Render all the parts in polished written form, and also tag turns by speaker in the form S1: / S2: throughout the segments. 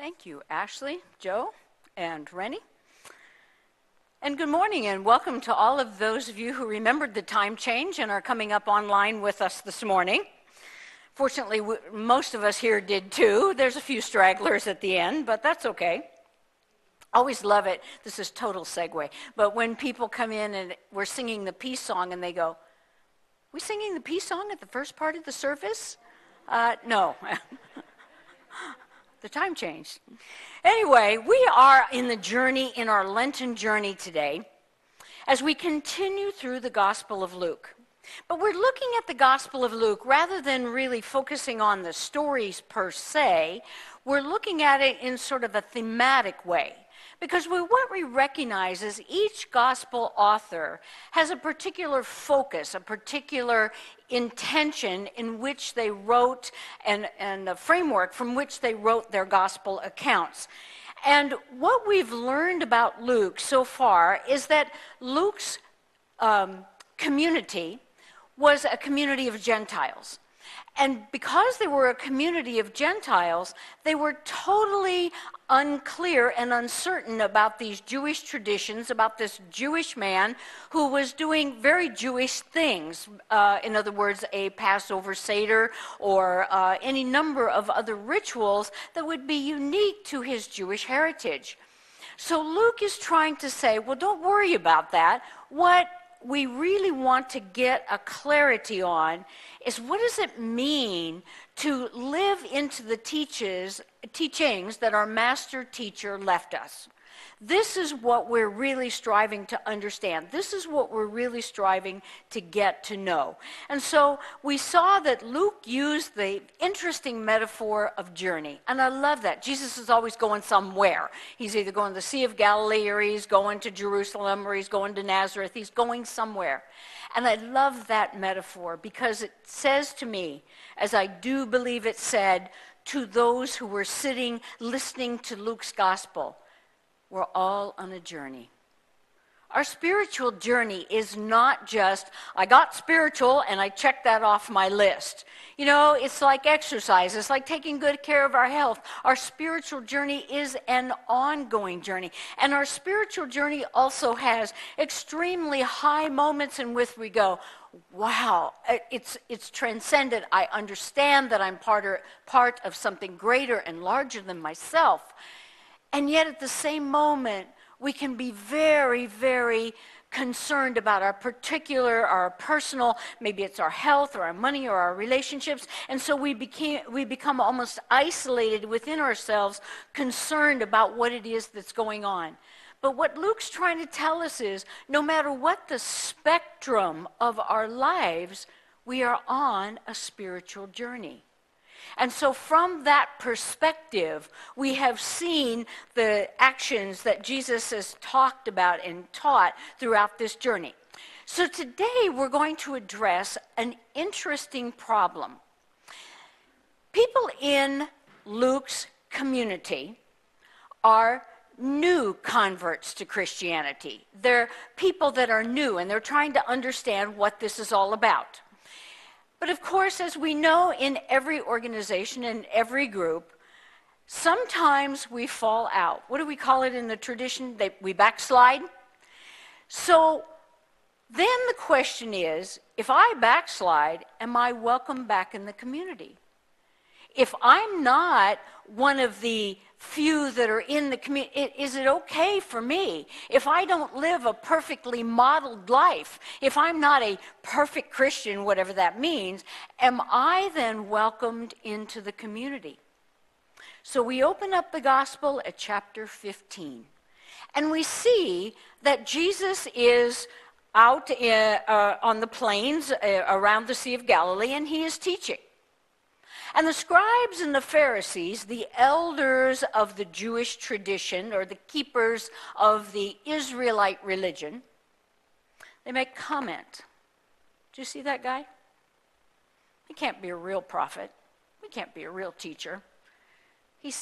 S1: Thank you, Ashley, Joe, and Rennie. And good morning and welcome to all of those of you who remembered the time change and are coming up online with us this morning. Fortunately, most of us here did too. There's a few stragglers at the end, but that's okay. Always love it. This is total segue. But when people come in and we're singing the peace song and they go, "We singing the peace song at the first part of the service?" No. The time changed. Anyway, we are in our Lenten journey today, as we continue through the Gospel of Luke. But we're looking at the Gospel of Luke rather than really focusing on the stories per se. We're looking at it in sort of a thematic way. Because what we recognize is each gospel author has a particular focus, a particular intention in which they wrote, and a framework from which they wrote their gospel accounts. And what we've learned about Luke so far is that Luke's community was a community of Gentiles. And because they were a community of Gentiles, they were totally unclear and uncertain about these Jewish traditions, about this Jewish man who was doing very Jewish things. In other words, a Passover Seder or any number of other rituals that would be unique to his Jewish heritage. So Luke is trying to say, well, don't worry about that. What we really want to get a clarity on is, what does it mean to live into the teachings that our master teacher left us? This is what we're really striving to understand. This is what we're really striving to get to know. And so we saw that Luke used the interesting metaphor of journey. And I love that. Jesus is always going somewhere. He's either going to the Sea of Galilee, or he's going to Jerusalem, or he's going to Nazareth. He's going somewhere. And I love that metaphor because it says to me, as I do believe it said to those who were sitting listening to Luke's gospel, we're all on a journey. Our spiritual journey is not just, I got spiritual and I checked that off my list. You know, it's like exercise. It's like taking good care of our health. Our spiritual journey is an ongoing journey. And our spiritual journey also has extremely high moments in which we go, wow, it's transcendent. I understand that I'm part of something greater and larger than myself. And yet at the same moment, we can be very, very concerned about our personal, maybe it's our health or our money or our relationships. And so we become almost isolated within ourselves, concerned about what it is that's going on. But what Luke's trying to tell us is, no matter what the spectrum of our lives, we are on a spiritual journey. And so from that perspective, we have seen the actions that Jesus has talked about and taught throughout this journey. So today we're going to address an interesting problem. People in Luke's community are new converts to Christianity. They're people that are new, and they're trying to understand what this is all about. But of course, as we know, in every organization, in every group, sometimes we fall out. What do we call it in the tradition? We backslide. So then the question is, if I backslide, am I welcome back in the community? If I'm not one of the few that are in the community, is it okay for me if I don't live a perfectly modeled life? If I'm not a perfect Christian, whatever that means, am I then welcomed into the community? So we open up the gospel at chapter 15, and we see that Jesus is out on the plains around the Sea of Galilee, and he is teaching. And the scribes and the Pharisees, the elders of the Jewish tradition, or the keepers of the Israelite religion, they make comment. Do you see that guy? He can't be a real prophet. He can't be a real teacher. He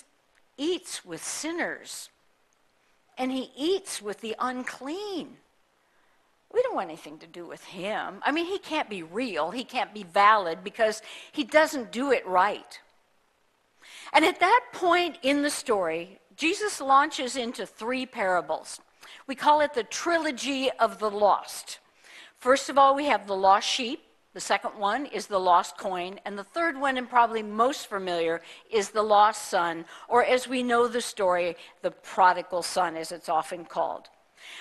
S1: eats with sinners, and he eats with the unclean. We don't want anything to do with him. I mean, he can't be real. He can't be valid because he doesn't do it right. And at that point in the story, Jesus launches into 3 parables. We call it the Trilogy of the Lost. First of all, we have the lost sheep. The second one is the lost coin. And the third one, and probably most familiar, is the lost son, or as we know the story, the prodigal son, as it's often called.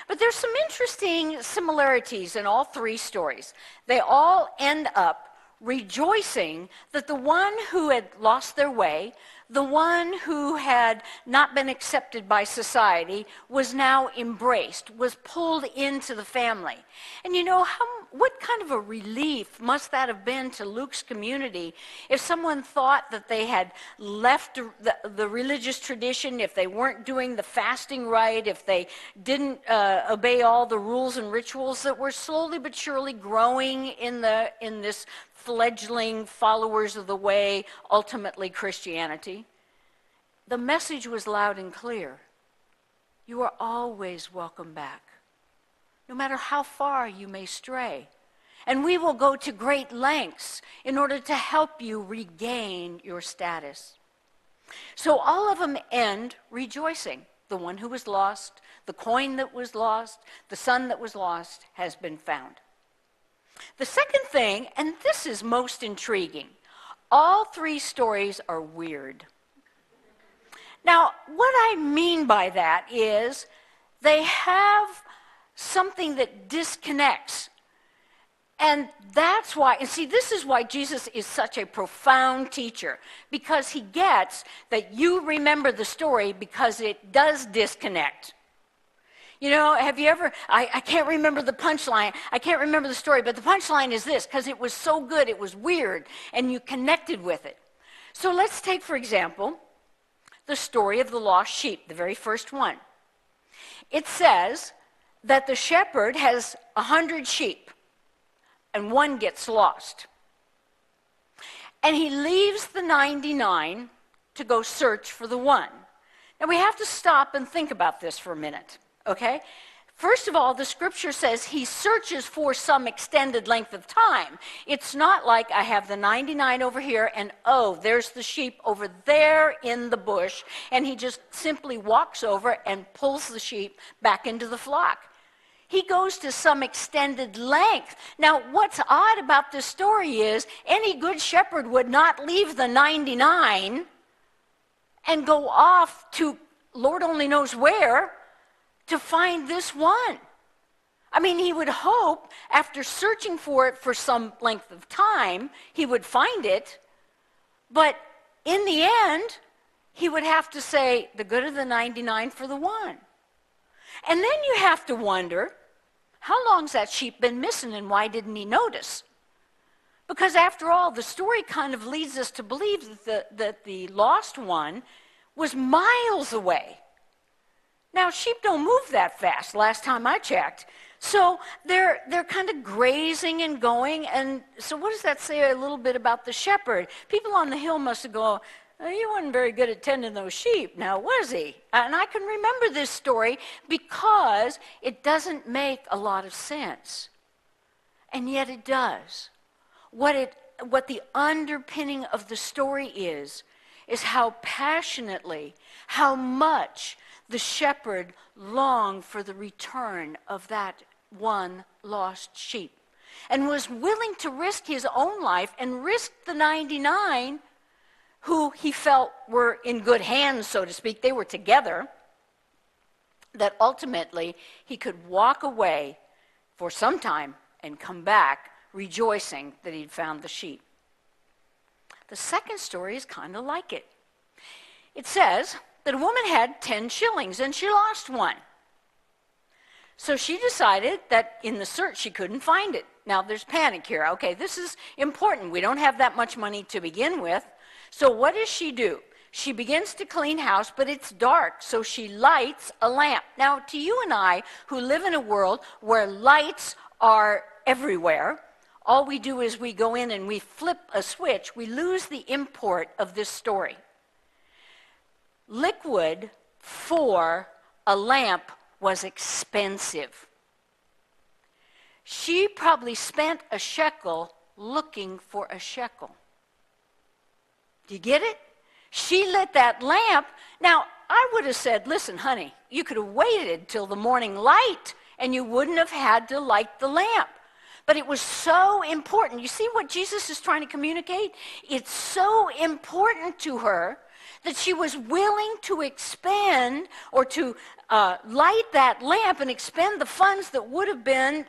S1: But there's some interesting similarities in all 3 stories. They all end up rejoicing that the one who had lost their way, the one who had not been accepted by society, was now embraced, was pulled into the family. And you know, what kind of a relief must that have been to Luke's community if someone thought that they had left the religious tradition, if they weren't doing the fasting right, if they didn't obey all the rules and rituals that were slowly but surely growing in this fledgling followers of the way, ultimately Christianity. The message was loud and clear. You are always welcome back, no matter how far you may stray. And we will go to great lengths in order to help you regain your status. So all of them end rejoicing. The one who was lost, the coin that was lost, the son that was lost has been found. The second thing, and this is most intriguing, all 3 stories are weird. Now, what I mean by that is they have something that disconnects. And that's why, and see, this is why Jesus is such a profound teacher, because he gets that you remember the story because it does disconnect. You know, have you ever, I can't remember the punchline, I can't remember the story, but the punchline is this, because it was so good, it was weird, and you connected with it. So let's take, for example, the story of the lost sheep, the very first one. It says that the shepherd has 100 sheep, and one gets lost. And he leaves the 99 to go search for the one. Now we have to stop and think about this for a minute. Okay? First of all, the scripture says he searches for some extended length of time. It's not like I have the 99 over here and oh, there's the sheep over there in the bush, and he just simply walks over and pulls the sheep back into the flock. He goes to some extended length. Now, what's odd about this story is any good shepherd would not leave the 99 and go off to Lord only knows where to find this one. I mean, he would hope after searching for it for some length of time, he would find it. But in the end, he would have to say, the good of the 99 for the one. And then you have to wonder, how long's that sheep been missing and why didn't he notice? Because after all, the story kind of leads us to believe that the lost one was miles away. Now, sheep don't move that fast, last time I checked. So they're kind of grazing and going, and so what does that say a little bit about the shepherd? People on the hill must have gone, oh, he wasn't very good at tending those sheep, now was he? And I can remember this story because it doesn't make a lot of sense. And yet it does. What the underpinning of the story is how passionately, how much the shepherd longed for the return of that one lost sheep and was willing to risk his own life and risk the 99 who he felt were in good hands, so to speak. They were together, that ultimately he could walk away for some time and come back rejoicing that he'd found the sheep. The second story is kind of like it. It says that a woman had 10 shillings and she lost one. So she decided that in the search she couldn't find it. Now there's panic here. Okay, this is important. We don't have that much money to begin with. So what does she do? She begins to clean house, but it's dark, so she lights a lamp. Now to you and I, who live in a world where lights are everywhere, all we do is we go in and we flip a switch, we lose the import of this story. Liquid for a lamp was expensive. She probably spent a shekel looking for a shekel. Do you get it? She lit that lamp. Now, I would have said, listen, honey, you could have waited till the morning light and you wouldn't have had to light the lamp. But it was so important. You see what Jesus is trying to communicate? It's so important to her that she was willing to expend or to light that lamp and expend the funds that would have been,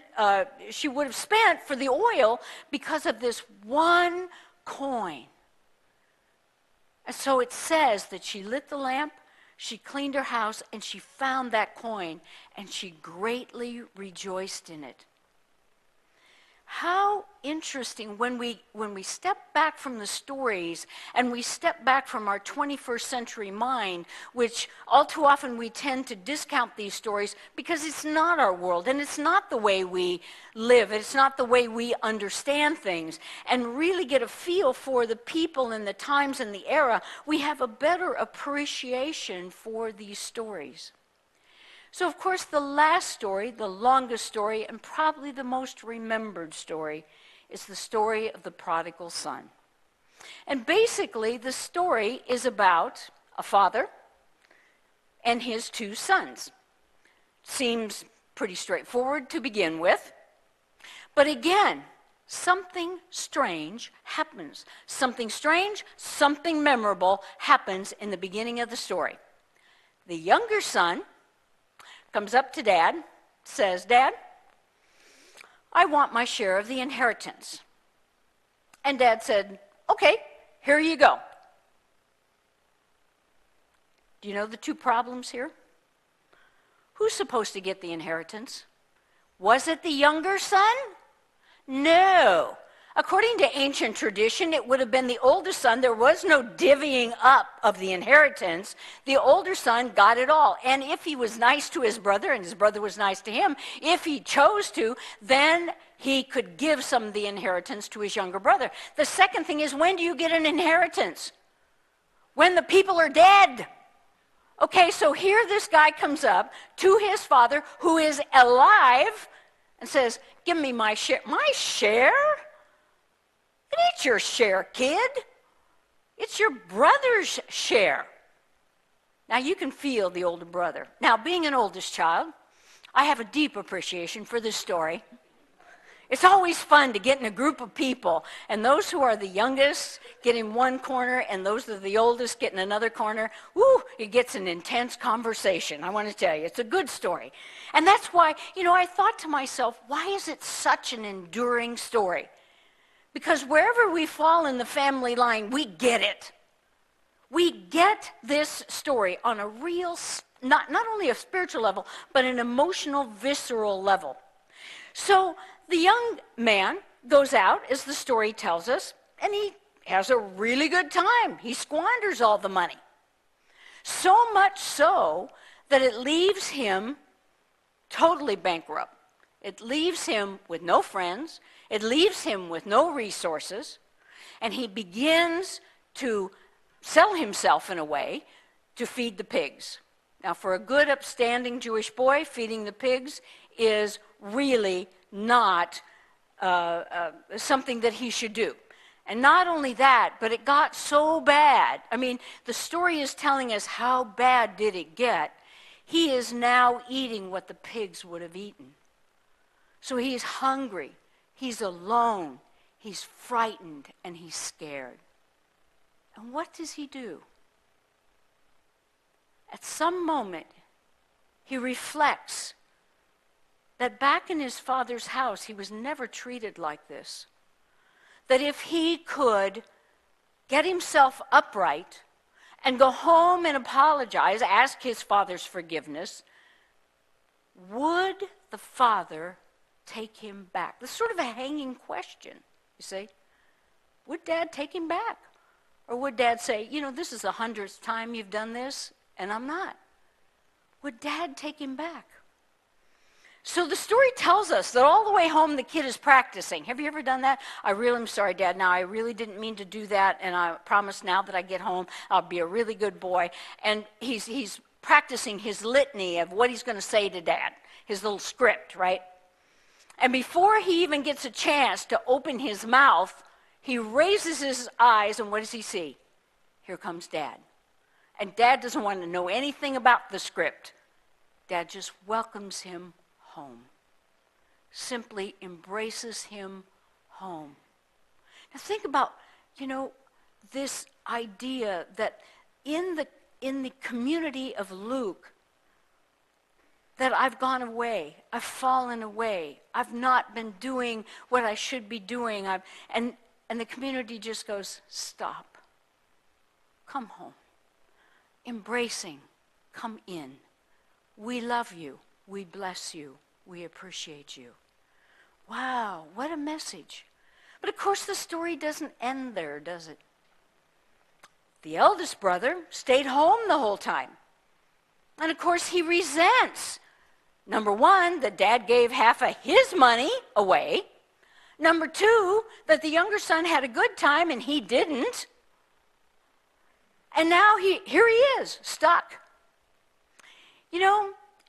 S1: she would have spent for the oil because of this one coin. And so it says that she lit the lamp, she cleaned her house, and she found that coin, and she greatly rejoiced in it. How interesting when we step back from the stories and we step back from our 21st century mind, which all too often we tend to discount these stories because it's not our world and it's not the way we live, it's not the way we understand things, and really get a feel for the people and the times and the era, we have a better appreciation for these stories. So, of course, the last story, the longest story, and probably the most remembered story, is the story of the prodigal son. And basically, the story is about a father and his two sons. Seems pretty straightforward to begin with. But again, something strange happens. Something strange, something memorable happens in the beginning of the story. The younger son comes up to Dad, says, Dad, I want my share of the inheritance. And Dad said, okay, here you go. Do you know the two problems here? Who's supposed to get the inheritance? Was it the younger son? No. According to ancient tradition, it would have been the older son. There was no divvying up of the inheritance. The older son got it all. And if he was nice to his brother, and his brother was nice to him, if he chose to, then he could give some of the inheritance to his younger brother. The second thing is, when do you get an inheritance? When the people are dead. Okay, so here this guy comes up to his father, who is alive, and says, give me my share. My share? It ain't your share, kid. It's your brother's share. Now, you can feel the older brother. Now, being an oldest child, I have a deep appreciation for this story. It's always fun to get in a group of people, and those who are the youngest get in one corner, and those that are the oldest get in another corner. Woo, it gets an intense conversation, I want to tell you. It's a good story. And that's why, I thought to myself, why is it such an enduring story? Because wherever we fall in the family line, we get it. We get this story on a real, not only a spiritual level, but an emotional, visceral level. So the young man goes out, as the story tells us, and he has a really good time. He squanders all the money. So much so that it leaves him totally bankrupt. It leaves him with no friends. It leaves him with no resources. And he begins to sell himself in a way to feed the pigs. Now, for a good, upstanding Jewish boy, feeding the pigs is really not something that he should do. And not only that, but it got so bad. I mean, the story is telling us how bad did it get. He is now eating what the pigs would have eaten. So he's hungry, he's alone, he's frightened, and he's scared. And what does he do? At some moment, he reflects that back in his father's house, he was never treated like this. That if he could get himself upright and go home and apologize, ask his father's forgiveness, would the father take him back? This is sort of a hanging question, you see. Would Dad take him back? Or would Dad say, this is the 100th time you've done this, and I'm not? Would Dad take him back? So the story tells us that all the way home the kid is practicing. Have you ever done that? I really am sorry, Dad. Now, I really didn't mean to do that, and I promise now that I get home, I'll be a really good boy. And he's practicing his litany of what he's going to say to Dad, his little script, right? And before he even gets a chance to open his mouth, he raises his eyes, and what does he see? here comes Dad. And Dad doesn't want to know anything about the script. Dad just welcomes him home. Simply embraces him home. Now think about, this idea that in the community of Luke, that I've gone away, I've fallen away, I've not been doing what I should be doing, and the community just goes, stop, come home, embracing, come in. We love you, we bless you, we appreciate you. Wow, what a message. But of course the story doesn't end there, does it? The eldest brother stayed home the whole time. And of course he resents, number one, that Dad gave half of his money away. Number two, that the younger son had a good time and he didn't. And now here he is, stuck.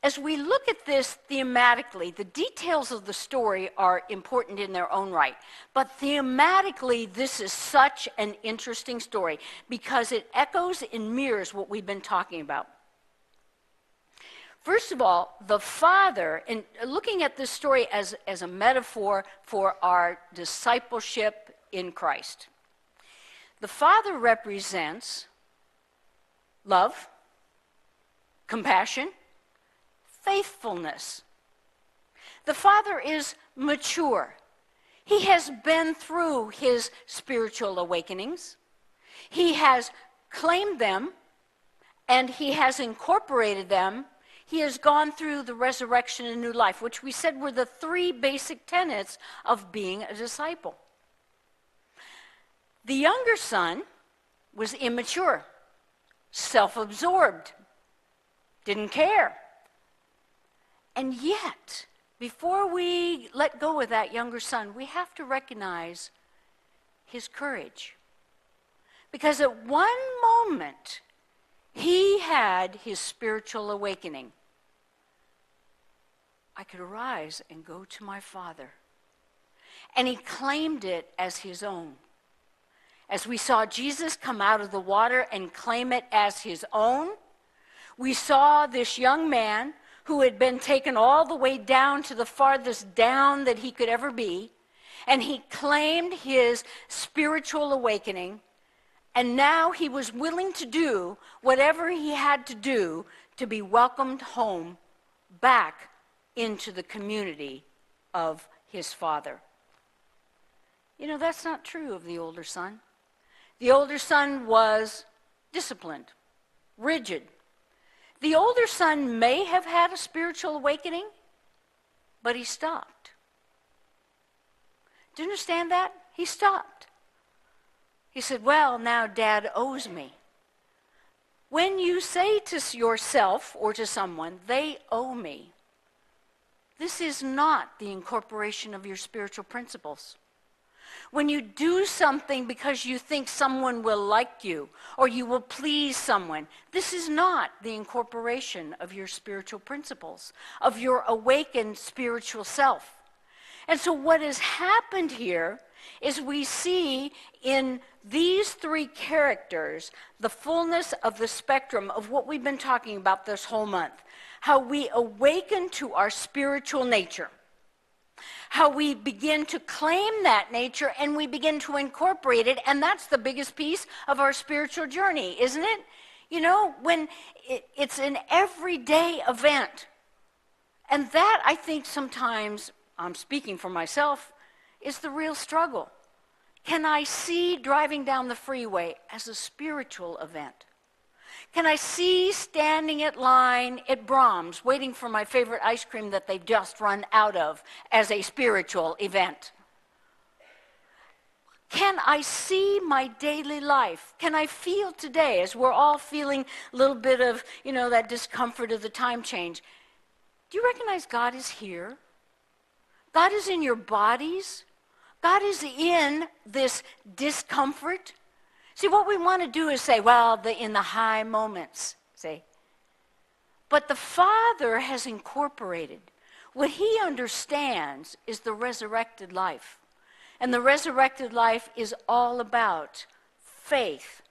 S1: As we look at this thematically, the details of the story are important in their own right. But thematically, this is such an interesting story because it echoes and mirrors what we've been talking about. First of all, the father, and looking at this story as a metaphor for our discipleship in Christ. The father represents love, compassion, faithfulness. The father is mature. He has been through his spiritual awakenings. He has claimed them, and he has incorporated them. He has gone through the resurrection and new life, which we said were the three basic tenets of being a disciple. The younger son was immature, self-absorbed, didn't care. And yet, before we let go of that younger son, we have to recognize his courage. Because at one moment, he had his spiritual awakening. I could arise and go to my father. And he claimed it as his own. As we saw Jesus come out of the water and claim it as his own, we saw this young man who had been taken all the way down to the farthest down that he could ever be, and he claimed his spiritual awakening, and now he was willing to do whatever he had to do to be welcomed home back into the community of his father. That's not true of the older son. The older son was disciplined, rigid. The older son may have had a spiritual awakening, but he stopped. Do you understand that? He stopped. He said, well, now Dad owes me. When you say to yourself or to someone, they owe me, this is not the incorporation of your spiritual principles. When you do something because you think someone will like you or you will please someone, this is not the incorporation of your spiritual principles, of your awakened spiritual self. And so what has happened here is we see in these three characters the fullness of the spectrum of what we've been talking about this whole month. How we awaken to our spiritual nature. How we begin to claim that nature and we begin to incorporate it, and that's the biggest piece of our spiritual journey, isn't it? When it's an everyday event. And that, I think sometimes, I'm speaking for myself, is the real struggle. Can I see driving down the freeway as a spiritual event? Can I see standing at line at Brahms, waiting for my favorite ice cream that they've just run out of, as a spiritual event? Can I see my daily life? Can I feel today, as we're all feeling a little bit of, that discomfort of the time change? Do you recognize God is here? God is in your bodies. God is in this discomfort. See, what we want to do is say, well, in the high moments, see. But the Father has incorporated. What he understands is the resurrected life. And the resurrected life is all about faith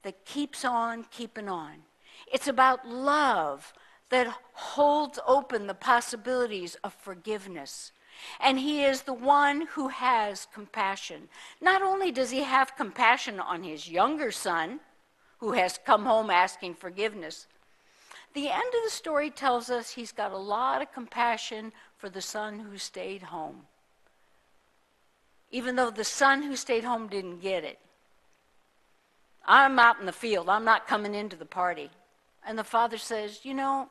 S1: that keeps on keeping on. It's about love that holds open the possibilities of forgiveness. And he is the one who has compassion. Not only does he have compassion on his younger son, who has come home asking forgiveness, the end of the story tells us he's got a lot of compassion for the son who stayed home. Even though the son who stayed home didn't get it. I'm out in the field. I'm not coming into the party. And the father says, you know,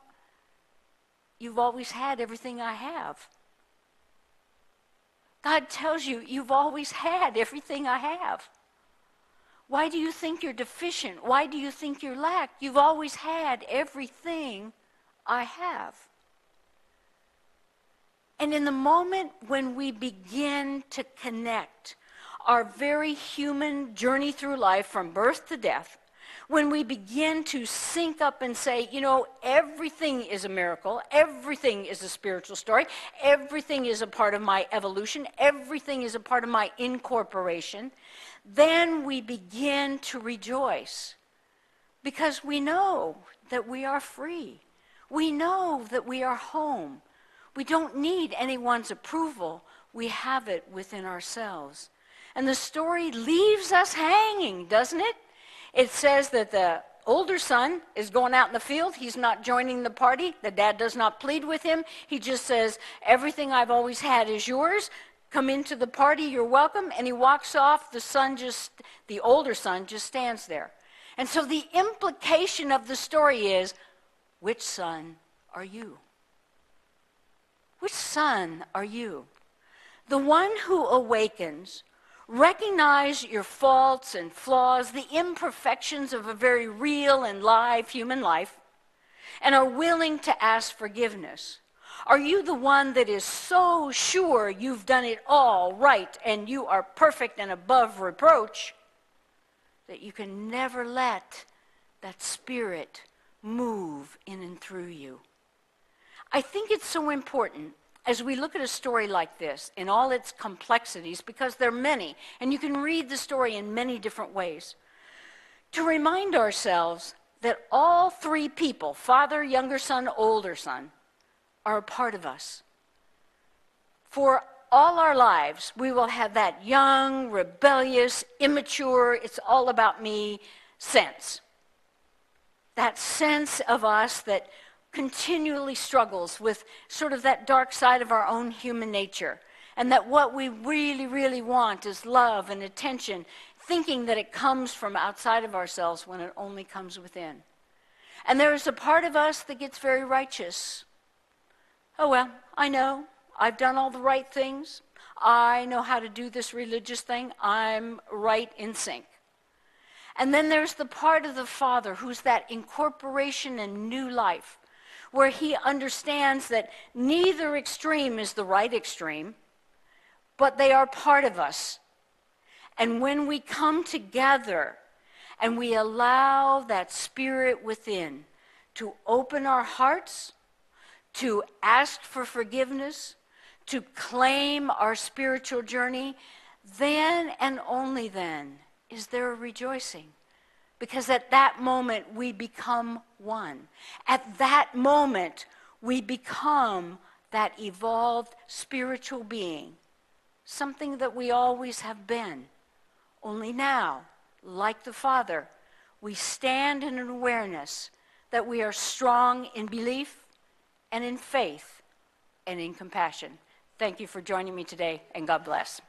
S1: you've always had everything I have. God tells you, you've always had everything I have. Why do you think you're deficient? Why do you think you're lack? You've always had everything I have. And in the moment when we begin to connect our very human journey through life from birth to death, when we begin to sync up and say, you know, everything is a miracle, everything is a spiritual story, everything is a part of my evolution, everything is a part of my incorporation, then we begin to rejoice because we know that we are free. We know that we are home. We don't need anyone's approval. We have it within ourselves. And the story leaves us hanging, doesn't it? It says that the older son is going out in the field. He's not joining the party. The dad does not plead with him. He just says, everything I've always had is yours. Come into the party, you're welcome. And he walks off. The older son just stands there. And so the implication of the story is, which son are you? Which son are you? The one who awakens, recognize your faults and flaws, the imperfections of a very real and live human life, and are willing to ask forgiveness? Are you the one that is so sure you've done it all right and you are perfect and above reproach that you can never let that spirit move in and through you? I think it's so important as we look at a story like this in all its complexities, because there are many, and you can read the story in many different ways, to remind ourselves that all three people, father, younger son, older son, are a part of us. For all our lives, we will have that young, rebellious, immature, it's all about me sense. That sense of us that continually struggles with sort of that dark side of our own human nature, and that what we really, really want is love and attention, thinking that it comes from outside of ourselves when it only comes within. And there is a part of us that gets very righteous. Oh, well, I know. I've done all the right things. I know how to do this religious thing. I'm right in sync. And then there's the part of the Father who's that incorporation and new life, where he understands that neither extreme is the right extreme, but they are part of us. And when we come together and we allow that spirit within to open our hearts, to ask for forgiveness, to claim our spiritual journey, then and only then is there a rejoicing. Because at that moment, we become one. At that moment, we become that evolved spiritual being, something that we always have been. Only now, like the Father, we stand in an awareness that we are strong in belief and in faith and in compassion. Thank you for joining me today, and God bless.